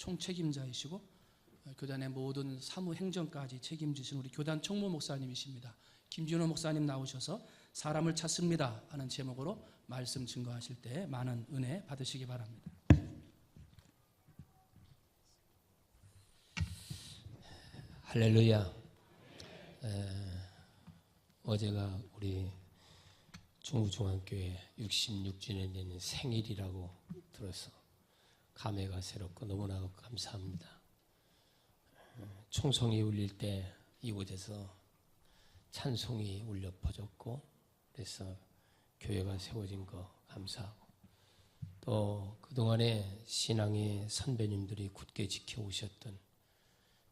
총책임자이시고 교단의 모든 사무 행정까지 책임지신 우리 교단 총무 목사님이십니다. 김진호 목사님 나오셔서 사람을 찾습니다 하는 제목으로 말씀 증거하실 때 많은 은혜 받으시기 바랍니다. 할렐루야. 어제가 우리 중부중앙교회 66주년 되는 생일이라고 들어서 감회가 새롭고 너무나 감사합니다. 총성이 울릴 때 이곳에서 찬송이 울려 퍼졌고 그래서 교회가 세워진 거 감사하고 또 그동안에 신앙의 선배님들이 굳게 지켜오셨던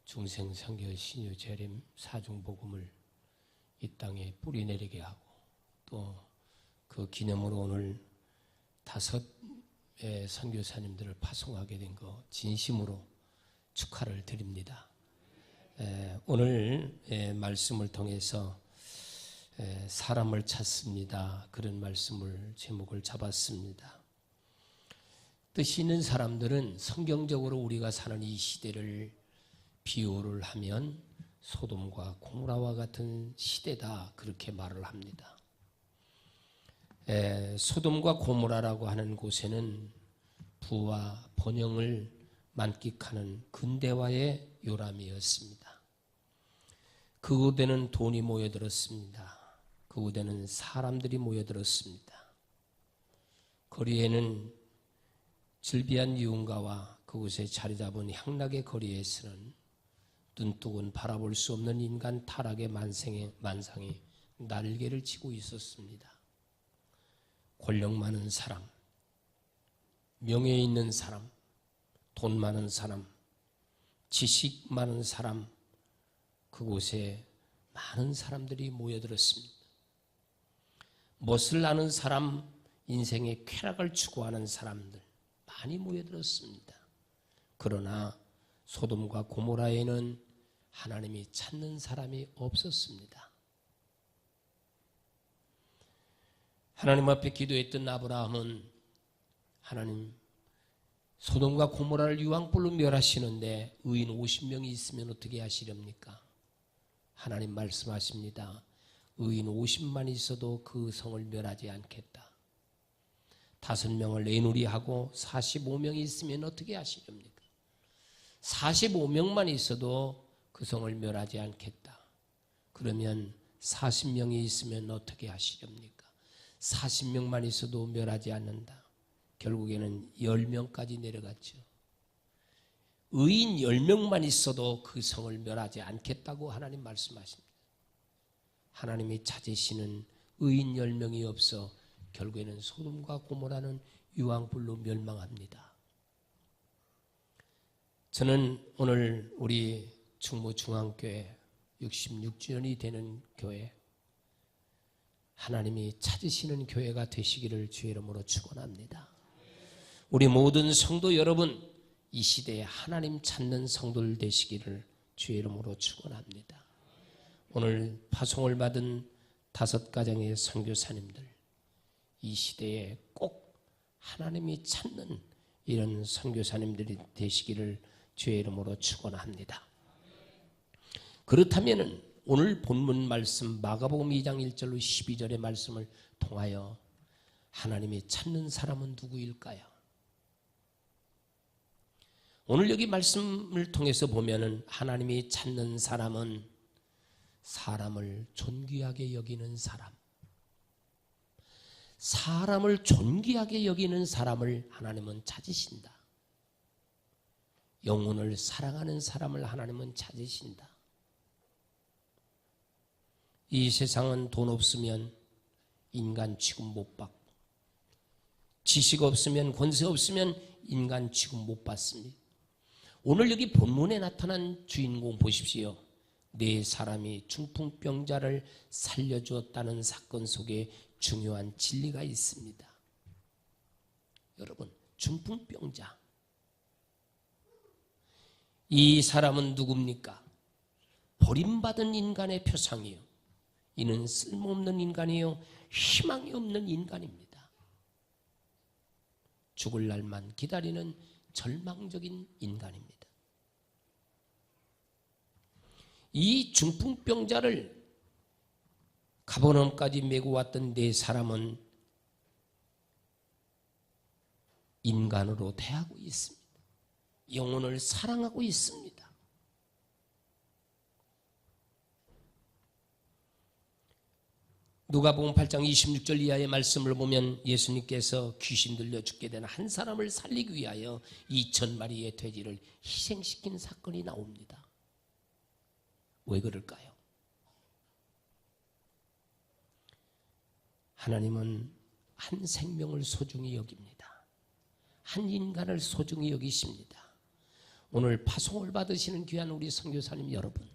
중생선교 신유 재림 사중복음을 이 땅에 뿌리내리게 하고 또 그 기념으로 오늘 5의 선교사님들을 파송하게 된 거 진심으로 축하를 드립니다. 오늘 말씀을 통해서 사람을 찾습니다. 그런 말씀을 제목을 잡았습니다. 뜻이 있는 사람들은 성경적으로 우리가 사는 이 시대를 비유를 하면 소돔과 고모라와 같은 시대다 그렇게 말을 합니다. 소돔과 고모라라고 하는 곳에는 부와 번영을 만끽하는 근대화의 요람이었습니다. 그곳에는 돈이 모여들었습니다. 그곳에는 사람들이 모여들었습니다. 거리에는 즐비한 유흥가와 그곳에 자리 잡은 향락의 거리에서는 눈뜨고는 바라볼 수 없는 인간 타락의 만상이 날개를 치고 있었습니다. 권력 많은 사람, 명예 있는 사람, 돈 많은 사람, 지식 많은 사람, 그곳에 많은 사람들이 모여들었습니다. 멋을 아는 사람, 인생의 쾌락을 추구하는 사람들 많이 모여들었습니다. 그러나 소돔과 고모라에는 하나님이 찾는 사람이 없었습니다. 하나님 앞에 기도했던 아브라함은 하나님 소돔과 고모라를 유황불로 멸하시는데 의인 50명이 있으면 어떻게 하시렵니까? 하나님 말씀하십니다. 의인 50만 있어도 그 성을 멸하지 않겠다. 5명을 애누리하고 45명이 있으면 어떻게 하시렵니까? 45명만 있어도 그 성을 멸하지 않겠다. 그러면 40명이 있으면 어떻게 하시렵니까? 40명만 있어도 멸하지 않는다. 결국에는 10명까지 내려갔죠. 의인 10명만 있어도 그 성을 멸하지 않겠다고 하나님 말씀하십니다. 하나님이 찾으시는 의인 10명이 없어 결국에는 소돔과 고모라는 유황불로 멸망합니다. 저는 오늘 우리 충무중앙교회 66주년이 되는 교회, 하나님이 찾으시는 교회가 되시기를 주의 이름으로 축원합니다. 우리 모든 성도 여러분, 이 시대에 하나님 찾는 성도들 되시기를 주의 이름으로 축원합니다. 오늘 파송을 받은 5가정의 선교사님들, 이 시대에 꼭 하나님이 찾는 이런 선교사님들이 되시기를 주의 이름으로 축원합니다. 그렇다면 오늘 본문 말씀 마가복음 2장 1절로 12절의 말씀을 통하여 하나님이 찾는 사람은 누구일까요? 오늘 여기 말씀을 통해서 보면은 하나님이 찾는 사람은 사람을 존귀하게 여기는 사람, 사람을 존귀하게 여기는 사람을 하나님은 찾으신다. 영혼을 사랑하는 사람을 하나님은 찾으신다. 이 세상은 돈 없으면 인간 취급 못 받고, 지식 없으면, 권세 없으면 인간 취급 못 받습니다. 오늘 여기 본문에 나타난 주인공 보십시오. 4사람이 중풍병자를 살려주었다는 사건 속에 중요한 진리가 있습니다. 여러분, 중풍병자, 이 사람은 누굽니까? 버림받은 인간의 표상이요, 이는 쓸모없는 인간이요 희망이 없는 인간입니다. 죽을 날만 기다리는 절망적인 인간입니다. 이 중풍병자를 가버나움까지 메고 왔던 네 사람은 인간으로 대하고 있습니다. 영혼을 사랑하고 있습니다. 누가복음 8장 26절 이하의 말씀을 보면 예수님께서 귀신 들려 죽게 된 한 사람을 살리기 위하여 2,000마리의 돼지를 희생시킨 사건이 나옵니다. 왜 그럴까요? 하나님은 한 생명을 소중히 여깁니다. 한 인간을 소중히 여기십니다. 오늘 파송을 받으시는 귀한 우리 선교사님 여러분,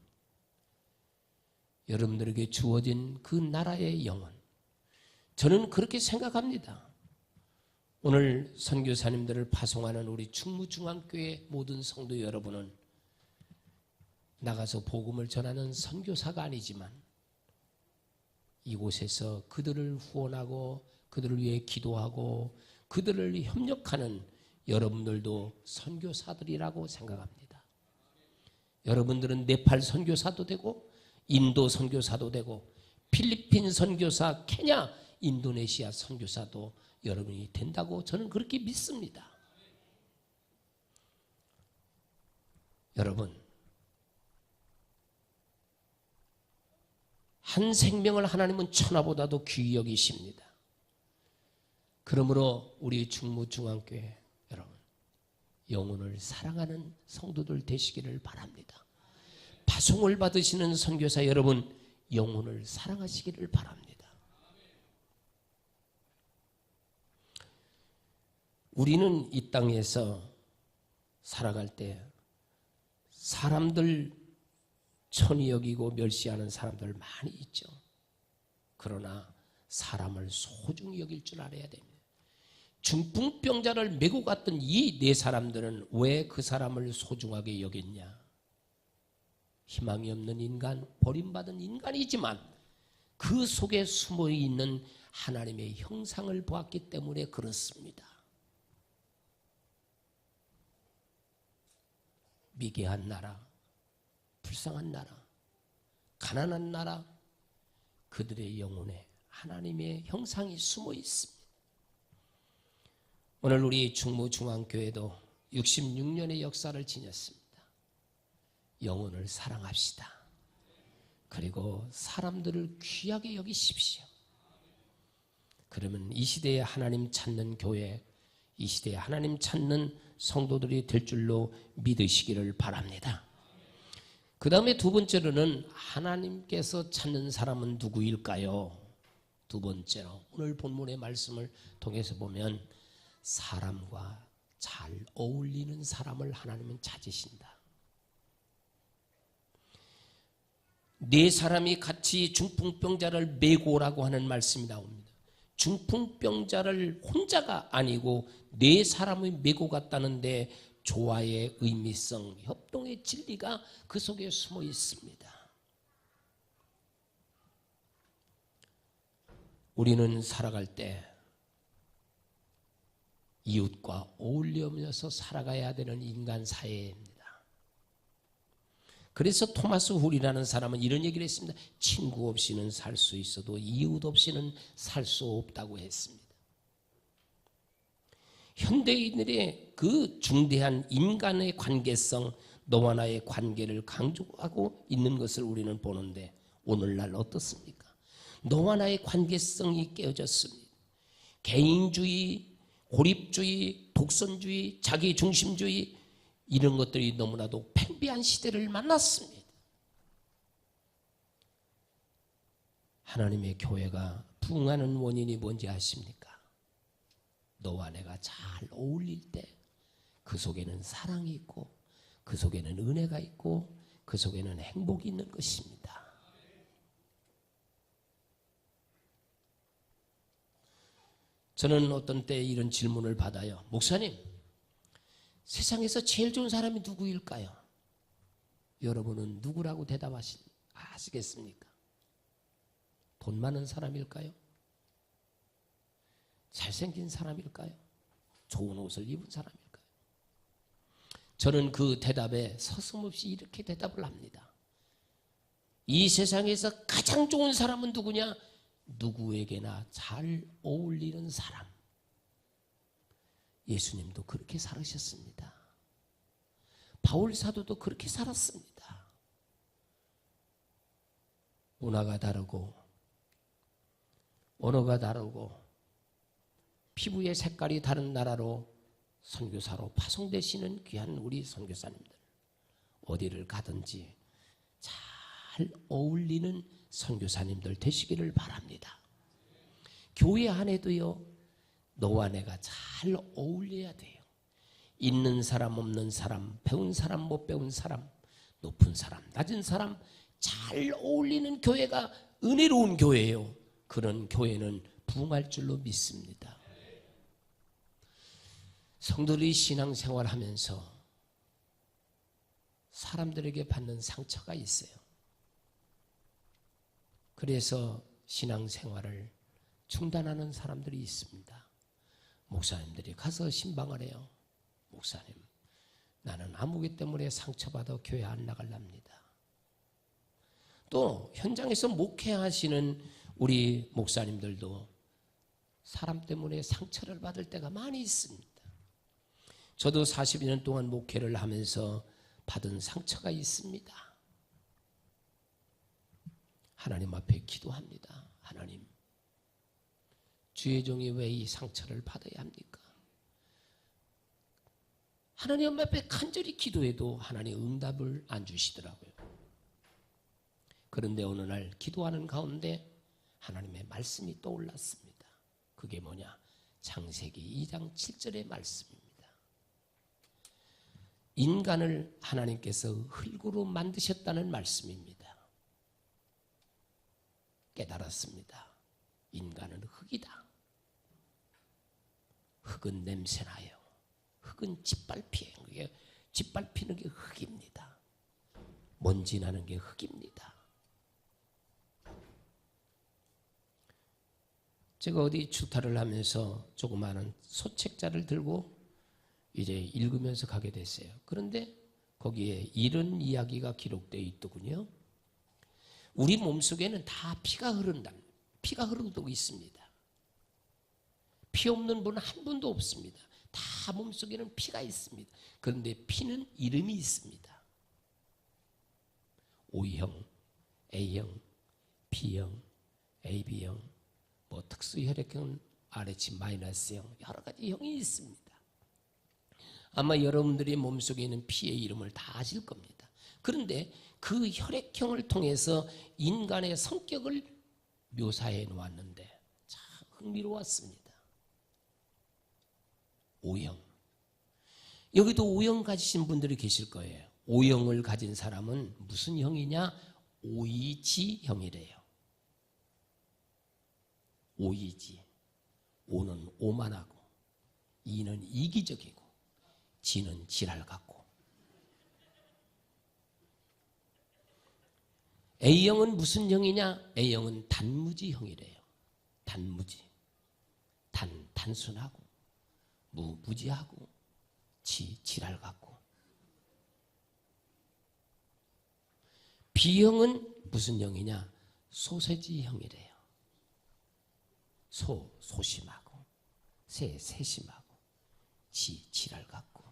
여러분들에게 주어진 그 나라의 영혼, 저는 그렇게 생각합니다. 오늘 선교사님들을 파송하는 우리 충무중앙교회 모든 성도 여러분은 나가서 복음을 전하는 선교사가 아니지만 이곳에서 그들을 후원하고 그들을 위해 기도하고 그들을 협력하는 여러분들도 선교사들이라고 생각합니다. 여러분들은 네팔 선교사도 되고 인도 선교사도 되고 필리핀 선교사, 케냐, 인도네시아 선교사도 여러분이 된다고 저는 그렇게 믿습니다. 여러분, 한 생명을 하나님은 천하보다도 귀히 여기십니다. 그러므로 우리 충무중앙교회 여러분, 영혼을 사랑하는 성도들 되시기를 바랍니다. 파송을 받으시는 선교사 여러분, 영혼을 사랑하시기를 바랍니다. 우리는 이 땅에서 살아갈 때 사람들 천히 여기고 멸시하는 사람들 많이 있죠. 그러나 사람을 소중히 여길 줄 알아야 됩니다. 중풍병자를 메고 갔던 이 네 사람들은 왜 그 사람을 소중하게 여겼냐? 희망이 없는 인간, 버림받은 인간이지만 그 속에 숨어있는 하나님의 형상을 보았기 때문에 그렇습니다. 미개한 나라, 불쌍한 나라, 가난한 나라, 그들의 영혼에 하나님의 형상이 숨어 있습니다. 오늘 우리 충무중앙교회도 66년의 역사를 지녔습니다. 영혼을 사랑합시다. 그리고 사람들을 귀하게 여기십시오. 그러면 이 시대에 하나님 찾는 교회, 이 시대에 하나님 찾는 성도들이 될 줄로 믿으시기를 바랍니다. 그 다음에 두 번째로는 하나님께서 찾는 사람은 누구일까요? 두 번째로 오늘 본문의 말씀을 통해서 보면 사람과 잘 어울리는 사람을 하나님은 찾으신다. 네 사람이 같이 중풍병자를 메고 오라고 하는 말씀이 나옵니다. 중풍병자를 혼자가 아니고 네 사람이 메고 갔다는데 조화의 의미성, 협동의 진리가 그 속에 숨어 있습니다. 우리는 살아갈 때 이웃과 어울리면서 살아가야 되는 인간 사회입니다. 그래서 토마스 훌이라는 사람은 이런 얘기를 했습니다. 친구 없이는 살 수 있어도 이웃 없이는 살 수 없다고 했습니다. 현대인들의 그 중대한 인간의 관계성, 너와 나의 관계를 강조하고 있는 것을 우리는 보는데 오늘날 어떻습니까? 너와 나의 관계성이 깨어졌습니다. 개인주의, 고립주의, 독선주의, 자기중심주의 이런 것들이 너무나도 팽배한 시대를 만났습니다. 하나님의 교회가 부흥하는 원인이 뭔지 아십니까? 너와 내가 잘 어울릴 때 그 속에는 사랑이 있고 그 속에는 은혜가 있고 그 속에는 행복이 있는 것입니다. 저는 어떤 때 이런 질문을 받아요. 목사님, 세상에서 제일 좋은 사람이 누구일까요? 여러분은 누구라고 대답하시겠습니까? 돈 많은 사람일까요? 잘생긴 사람일까요? 좋은 옷을 입은 사람일까요? 저는 그 대답에 서슴없이 이렇게 대답을 합니다. 이 세상에서 가장 좋은 사람은 누구냐? 누구에게나 잘 어울리는 사람. 예수님도 그렇게 살으셨습니다. 바울 사도도 그렇게 살았습니다. 문화가 다르고 언어가 다르고 피부의 색깔이 다른 나라로 선교사로 파송되시는 귀한 우리 선교사님들, 어디를 가든지 잘 어울리는 선교사님들 되시기를 바랍니다. 교회 안에도요, 너와 내가 잘 어울려야 돼요. 있는 사람 없는 사람, 배운 사람 못 배운 사람, 높은 사람 낮은 사람 잘 어울리는 교회가 은혜로운 교회예요. 그런 교회는 부흥할 줄로 믿습니다. 성도들이 신앙생활하면서 사람들에게 받는 상처가 있어요. 그래서 신앙생활을 중단하는 사람들이 있습니다. 목사님들이 가서 신방을 해요. 목사님, 나는 아무개 때문에 상처받아 교회 안 나갈랍니다. 또 현장에서 목회하시는 우리 목사님들도 사람 때문에 상처를 받을 때가 많이 있습니다. 저도 42년 동안 목회를 하면서 받은 상처가 있습니다. 하나님 앞에 기도합니다. 하나님, 주의 종이 왜 이 상처를 받아야 합니까? 하나님 앞에 간절히 기도해도 하나님 응답을 안 주시더라고요. 그런데 어느 날 기도하는 가운데 하나님의 말씀이 떠올랐습니다. 그게 뭐냐? 창세기 2장 7절의 말씀입니다. 인간을 하나님께서 흙으로 만드셨다는 말씀입니다. 깨달았습니다. 인간은 흙이다. 흙은 냄새나요. 흙은 짓밟히에요. 그게 짓밟히는 게 흙입니다. 먼지 나는 게 흙입니다. 제가 어디 주타를 하면서 조그마한 소책자를 들고 이제 읽으면서 가게 됐어요. 그런데 거기에 이런 이야기가 기록되어 있더군요. 우리 몸속에는 다 피가 흐른다. 피가 흐르고 있습니다. 피 없는 분은 한 분도 없습니다. 다 몸속에는 피가 있습니다. 그런데 피는 이름이 있습니다. O형, A형, B형, AB형, 뭐 특수혈액형, RH 마이너스형, 여러 가지 형이 있습니다. 아마 여러분들이 몸속에 있는 피의 이름을 다 아실 겁니다. 그런데 그 혈액형을 통해서 인간의 성격을 묘사해 놓았는데 참 흥미로웠습니다. O형. 여기도 O형 가지신 분들이 계실 거예요. O형을 가진 사람은 무슨 형이냐? 오이지형이래요. 오이지. O는 오만하고, E는 이기적이고, G는 지랄 같고. A형은 무슨 형이냐? A형은 단무지형이래요. 단무지. 단순하고, 무지하고, 지랄 같고. B형은 무슨 형이냐? 소세지형이래요. 소심하고, 세심하고, 지랄 같고.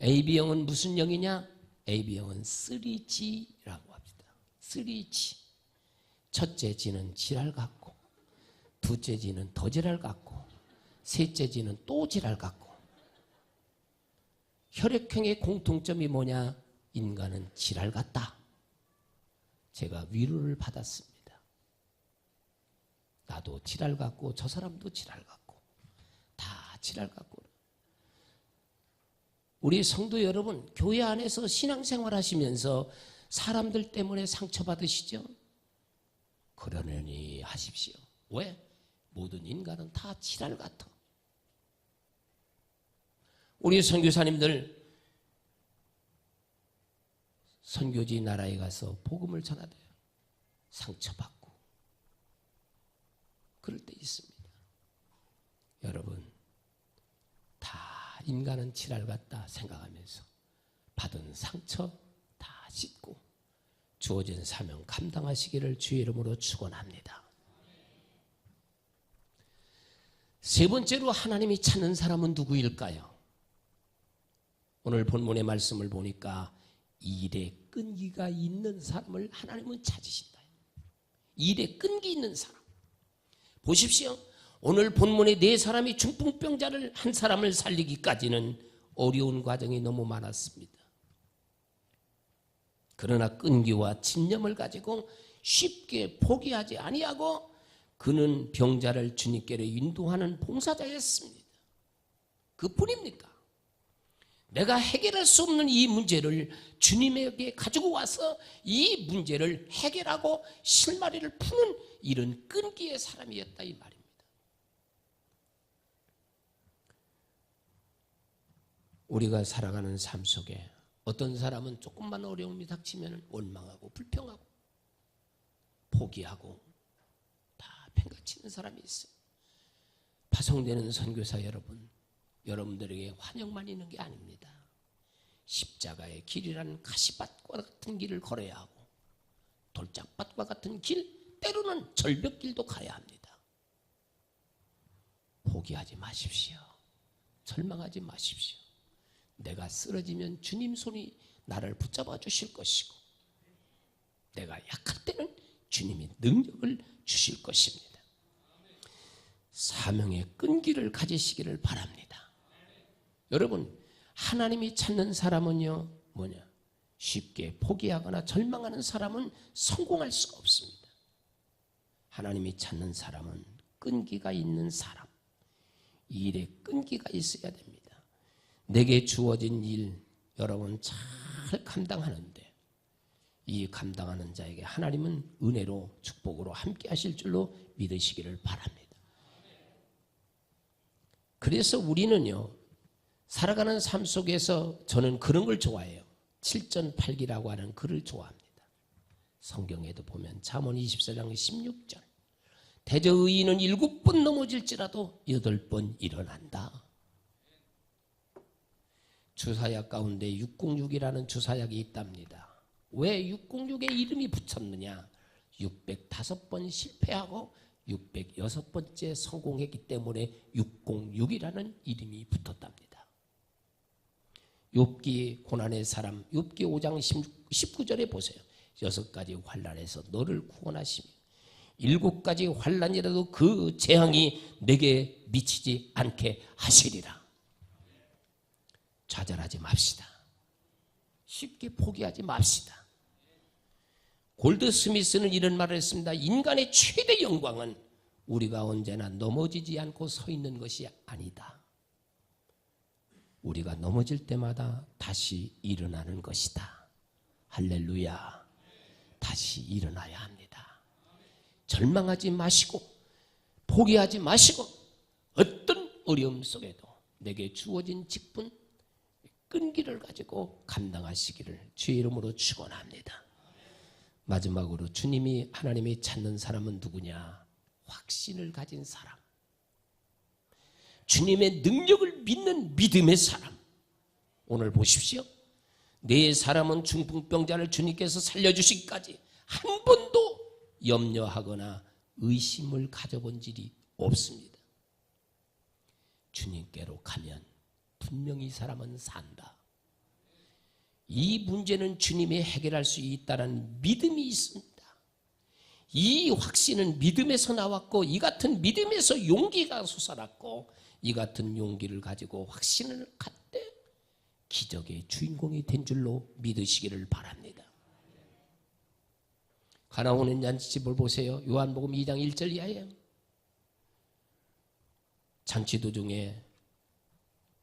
AB형은 무슨 형이냐? AB형은 3G라고 합니다. 3G. 첫째 G는 지랄 같고, 둘째 G는 더 지랄 같고, 셋째 G는 또 지랄 같고. 혈액형의 공통점이 뭐냐? 인간은 지랄 같다. 제가 위로를 받았습니다. 나도 지랄 같고 저 사람도 지랄 같고 다 지랄 같고. 우리 성도 여러분, 교회 안에서 신앙생활 하시면서 사람들 때문에 상처받으시죠? 그러려니 하십시오. 왜? 모든 인간은 다 지랄 같아. 우리 선교사님들 선교지 나라에 가서 복음을 전하대요. 상처받고 그럴 때 있습니다. 여러분, 인간은 지랄 같다 생각하면서 받은 상처 다 씻고 주어진 사명 감당하시기를 주의 이름으로 축원합니다. 세 번째로 하나님이 찾는 사람은 누구일까요? 오늘 본문의 말씀을 보니까 일에 끈기가 있는 사람을 하나님은 찾으신다. 일에 끈기 있는 사람. 보십시오. 오늘 본문에 네 사람이 중풍병자를 한 사람을 살리기까지는 어려운 과정이 너무 많았습니다. 그러나 끈기와 집념을 가지고 쉽게 포기하지 아니하고 그는 병자를 주님께로 인도하는 봉사자였습니다. 그뿐입니까? 내가 해결할 수 없는 이 문제를 주님에게 가지고 와서 이 문제를 해결하고 실마리를 푸는 이런 끈기의 사람이었다 이 말입니다. 우리가 살아가는 삶 속에 어떤 사람은 조금만 어려움이 닥치면 원망하고 불평하고 포기하고 다 팽개치는 사람이 있어요. 파송되는 선교사 여러분, 여러분들에게 환영만 있는 게 아닙니다. 십자가의 길이라는 가시밭과 같은 길을 걸어야 하고 돌짝밭과 같은 길, 때로는 절벽길도 가야 합니다. 포기하지 마십시오. 절망하지 마십시오. 내가 쓰러지면 주님 손이 나를 붙잡아 주실 것이고 내가 약할 때는 주님이 능력을 주실 것입니다. 사명의 끈기를 가지시기를 바랍니다. 여러분, 하나님이 찾는 사람은요, 뭐냐? 쉽게 포기하거나 절망하는 사람은 성공할 수가 없습니다. 하나님이 찾는 사람은 끈기가 있는 사람, 일에 끈기가 있어야 됩니다. 내게 주어진 일, 여러분 잘 감당하는데 이 감당하는 자에게 하나님은 은혜로 축복으로 함께 하실 줄로 믿으시기를 바랍니다. 그래서 우리는요, 살아가는 삶 속에서 저는 그런 걸 좋아해요. 7전8기라고 하는 글을 좋아합니다. 성경에도 보면 잠언 24장 16절 대저 의인은 7번 넘어질지라도 8번 일어난다. 주사약 가운데 606이라는 주사약이 있답니다. 왜 606에 이름이 붙였느냐? 605번 실패하고 606번째 성공했기 때문에 606이라는 이름이 붙었답니다. 욥기 고난의 사람, 욥기 5장 19절에 보세요. 6가지 환난에서 너를 구원하시며 7가지 환난이라도 그 재앙이 내게 미치지 않게 하시리라. 좌절하지 맙시다. 쉽게 포기하지 맙시다. 골드 스미스는 이런 말을 했습니다. 인간의 최대 영광은 우리가 언제나 넘어지지 않고 서 있는 것이 아니다. 우리가 넘어질 때마다 다시 일어나는 것이다. 할렐루야. 다시 일어나야 합니다. 절망하지 마시고 포기하지 마시고 어떤 어려움 속에도 내게 주어진 직분 끈기를 가지고 감당하시기를 주의 이름으로 축원합니다. 마지막으로 주님이 하나님이 찾는 사람은 누구냐? 확신을 가진 사람. 주님의 능력을 믿는 믿음의 사람. 오늘 보십시오. 네 사람은 중풍병자를 주님께서 살려주시기까지 한 번도 염려하거나 의심을 가져본 일이 없습니다. 주님께로 가면 분명히 이 사람은 산다. 이 문제는 주님이 해결할 수 있다는 믿음이 있습니다. 이 확신은 믿음에서 나왔고 이 같은 믿음에서 용기가 솟아났고 이 같은 용기를 가지고 확신을 갖되 기적의 주인공이 된 줄로 믿으시기를 바랍니다. 가나오는 잔치집을 보세요. 요한복음 2장 1절 이하에 잔치 도중에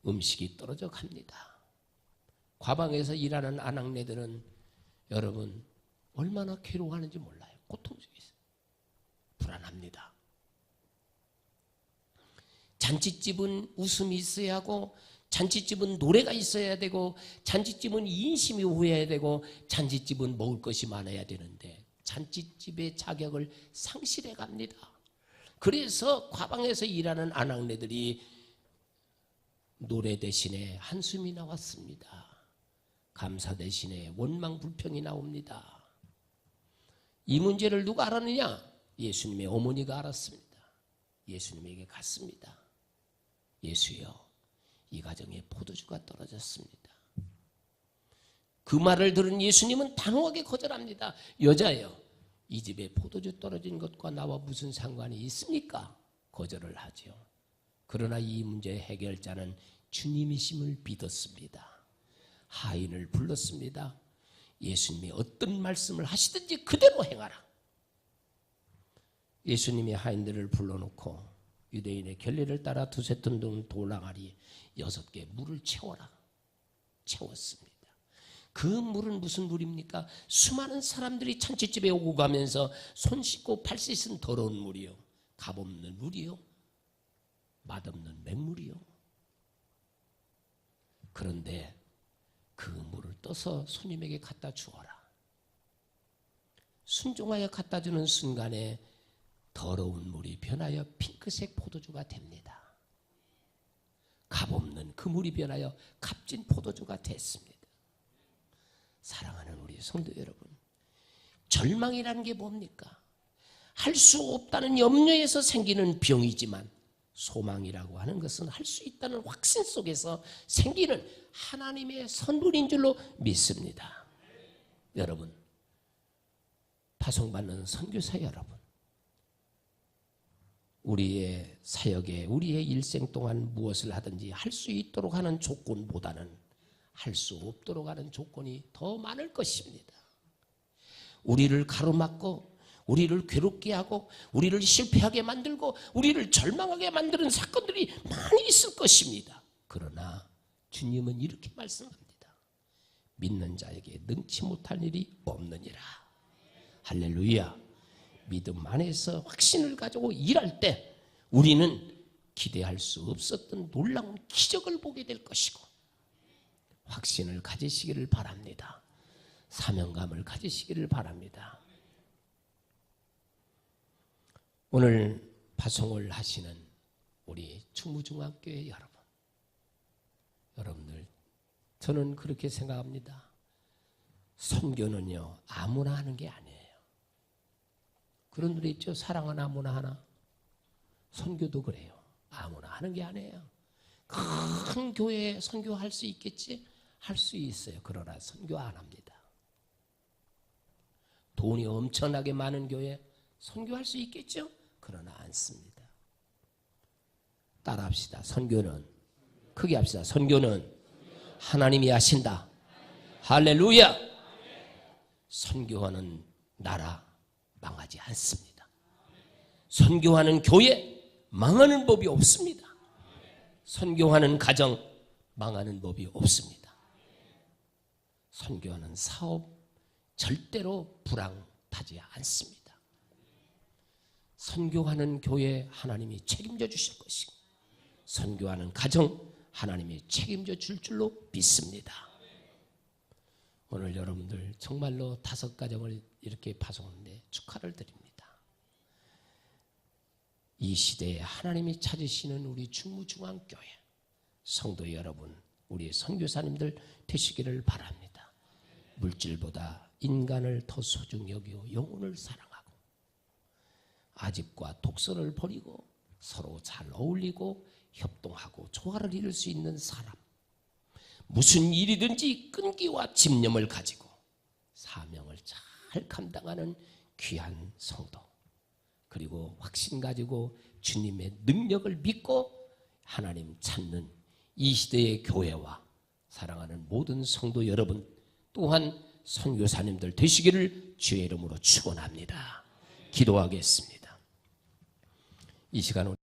음식이 떨어져 갑니다. 과방에서 일하는 아낙네들은 여러분 얼마나 괴로워하는지 몰라요. 고통 속에 있어요. 불안합니다. 잔치집은 웃음이 있어야 하고 잔치집은 노래가 있어야 되고 잔치집은 인심이 후해야 되고 잔치집은 먹을 것이 많아야 되는데 잔치집의 자격을 상실해 갑니다. 그래서 과방에서 일하는 아낙네들이 노래 대신에 한숨이 나왔습니다. 감사 대신에 원망 불평이 나옵니다. 이 문제를 누가 알았느냐? 예수님의 어머니가 알았습니다. 예수님에게 갔습니다. 예수여, 이 가정에 포도주가 떨어졌습니다. 그 말을 들은 예수님은 단호하게 거절합니다. 여자여, 이 집에 포도주 떨어진 것과 나와 무슨 상관이 있습니까? 거절을 하죠. 그러나 이 문제의 해결자는 주님이심을 믿었습니다. 하인을 불렀습니다. 예수님이 어떤 말씀을 하시든지 그대로 행하라. 예수님이 하인들을 불러놓고 유대인의 결례를 따라 두세 톤 등 돌항아리 6개 물을 채워라. 채웠습니다. 그 물은 무슨 물입니까? 수많은 사람들이 잔치집에 오고 가면서 손 씻고 팔 씻은 더러운 물이요, 값없는 물이요, 맛없는 맹물이요. 그런데 그 물을 떠서 손님에게 갖다 주어라. 순종하여 갖다 주는 순간에 더러운 물이 변하여 핑크색 포도주가 됩니다. 값없는 그 물이 변하여 값진 포도주가 됐습니다. 사랑하는 우리 성도 여러분, 절망이라는 게 뭡니까? 할 수 없다는 염려에서 생기는 병이지만 소망이라고 하는 것은 할 수 있다는 확신 속에서 생기는 하나님의 선물인 줄로 믿습니다. 여러분, 파송받는 선교사 여러분, 우리의 사역에 우리의 일생 동안 무엇을 하든지 할 수 있도록 하는 조건보다는 할 수 없도록 하는 조건이 더 많을 것입니다. 우리를 가로막고 우리를 괴롭게 하고 우리를 실패하게 만들고 우리를 절망하게 만드는 사건들이 많이 있을 것입니다. 그러나 주님은 이렇게 말씀합니다. 믿는 자에게 능치 못할 일이 없느니라. 할렐루야. 믿음 안에서 확신을 가지고 일할 때 우리는 기대할 수 없었던 놀라운 기적을 보게 될 것이고, 확신을 가지시기를 바랍니다. 사명감을 가지시기를 바랍니다. 오늘 파송을 하시는 우리 충무중앙교회 여러분들, 저는 그렇게 생각합니다. 선교는요, 아무나 하는 게 아니에요. 그런 분이 있죠. 사랑은 아무나 하나. 선교도 그래요. 아무나 하는 게 아니에요. 큰 교회에 선교할 수 있겠지? 할 수 있어요. 그러나 선교 안 합니다. 돈이 엄청나게 많은 교회 선교할 수 있겠죠? 그러나 않습니다. 따라합시다. 선교는, 크게 합시다. 선교는 하나님이 하신다. 할렐루야. 선교하는 나라 망하지 않습니다. 선교하는 교회 망하는 법이 없습니다. 선교하는 가정 망하는 법이 없습니다. 선교하는 사업 절대로 불황타지 않습니다. 선교하는 교회 하나님이 책임져 주실 것이고, 선교하는 가정 하나님이 책임져 줄 줄로 믿습니다. 오늘 여러분들 정말로 5가정을 이렇게 파송하는데 축하를 드립니다. 이 시대에 하나님이 찾으시는 우리 충무중앙교회 성도 여러분, 우리 선교사님들 되시기를 바랍니다. 물질보다 인간을 더 소중히 여기고 영혼을 사랑하고 아집과 독서를 버리고 서로 잘 어울리고 협동하고 조화를 이룰 수 있는 사람, 무슨 일이든지 끈기와 집념을 가지고 사명을 잘 감당하는 귀한 성도, 그리고 확신 가지고 주님의 능력을 믿고 하나님 찾는 이 시대의 교회와 사랑하는 모든 성도 여러분, 또한 선교사님들 되시기를 주의 이름으로 축원합니다. 기도하겠습니다. 이 시간